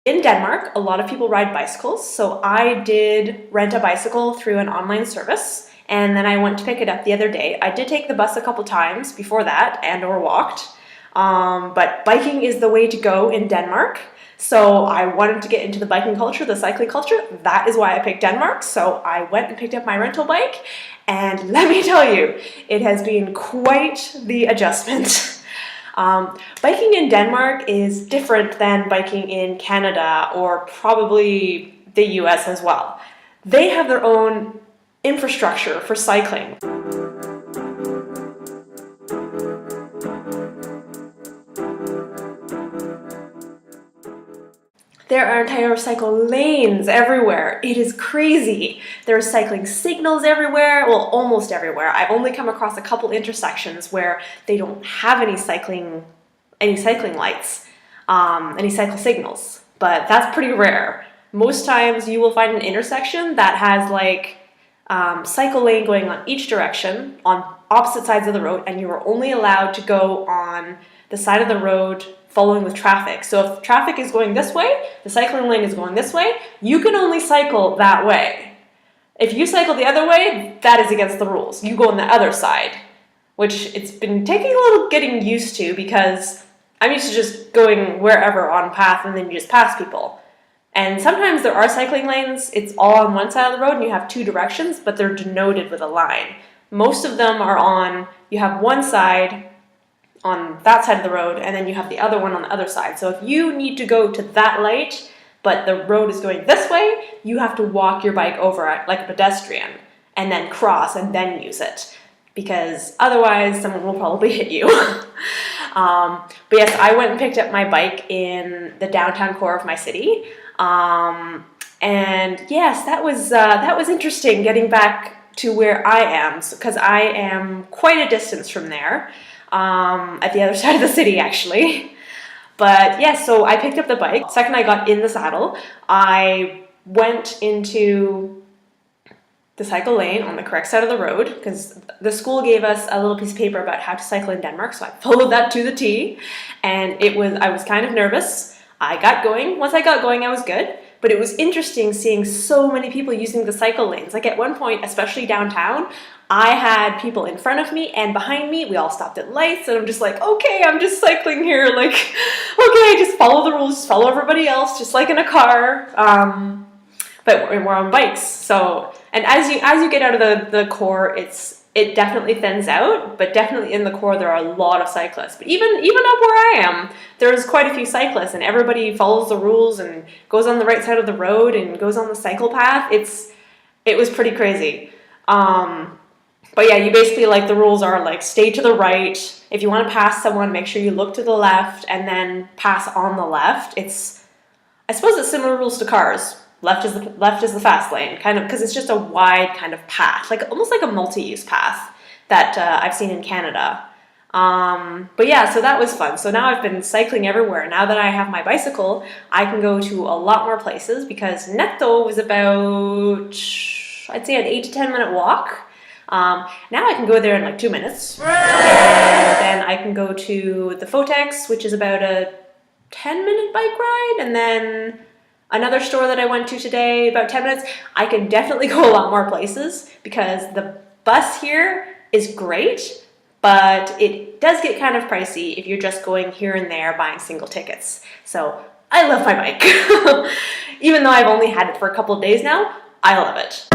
In Denmark, a lot of people ride bicycles, so I did rent a bicycle through an online service, and then I went to pick it up the other day. I did take the bus a couple times before that and/or walked, but biking is the way to go in Denmark. So I wanted to get into the biking culture, the cycling culture. That is why I picked Denmark. So I went and picked up my rental bike, and let me tell you, it has been quite the adjustment. Biking in Denmark is different than biking in Canada or probably the US as well. They have their own infrastructure for cycling. There are entire cycle lanes everywhere. It is crazy. There are cycling signals everywhere, well, almost everywhere. I've only come across a couple intersections where they don't have any cycling lights, any cycle signals, but that's pretty rare. Most times you will find an intersection that has like cycle lane going on each direction on opposite sides of the road, and you are only allowed to go on the side of the road following with traffic. So if traffic is going this way, the cycling lane is going this way, you can only cycle that way. If you cycle the other way, that is against the rules. You go on the other side, which it's been taking a little getting used to because I'm used to just going wherever on path and then you just pass people. And sometimes there are cycling lanes, it's all on one side of the road and you have two directions, but they're denoted with a line. Most of them are on, you have one side on that side of the road and then you have the other one on the other side. So if you need to go to that light, but the road is going this way, you have to walk your bike over it like a pedestrian and then cross and then use it, because otherwise someone will probably hit you. But yes, I went and picked up my bike in the downtown core of my city. And yes, that was interesting getting back to where I am, because I am quite a distance from there, at the other side of the city actually. But yeah, so I picked up the bike. The second I got in the saddle, I went into the cycle lane on the correct side of the road, because the school gave us a little piece of paper about how to cycle in Denmark, so I followed that to the T, and I was kind of nervous. I got going. Once I got going, I was good. But it was interesting seeing so many people using the cycle lanes. Like at one point, especially downtown, I had people in front of me and behind me. We all stopped at lights, and I'm just like, okay, I'm just cycling here. Like, okay, just follow the rules, just follow everybody else, just like in a car. But we're on bikes. So, and as you get out of the core, it definitely thins out, but definitely in the core there are a lot of cyclists. But even up where I am, there's quite a few cyclists, and everybody follows the rules and goes on the right side of the road and goes on the cycle path. It was pretty crazy. But yeah, you basically, like, the rules are like stay to the right. If you want to pass someone, make sure you look to the left and then pass on the left. I suppose it's similar rules to cars. Left is the fast lane, kind of, because it's just a wide kind of path, like almost like a multi-use path that I've seen in Canada. But yeah, so that was fun. So now I've been cycling everywhere. Now that I have my bicycle, I can go to a lot more places, because Netto was about, I'd say, an 8 to 10 minute walk. Now I can go there in like 2 minutes. And then I can go to the Fotex, which is about a 10-minute bike ride, and then another store that I went to today, about 10 minutes. I can definitely go a lot more places, because the bus here is great, but it does get kind of pricey if you're just going here and there buying single tickets. So I love my bike. Even though I've only had it for a couple of days now, I love it.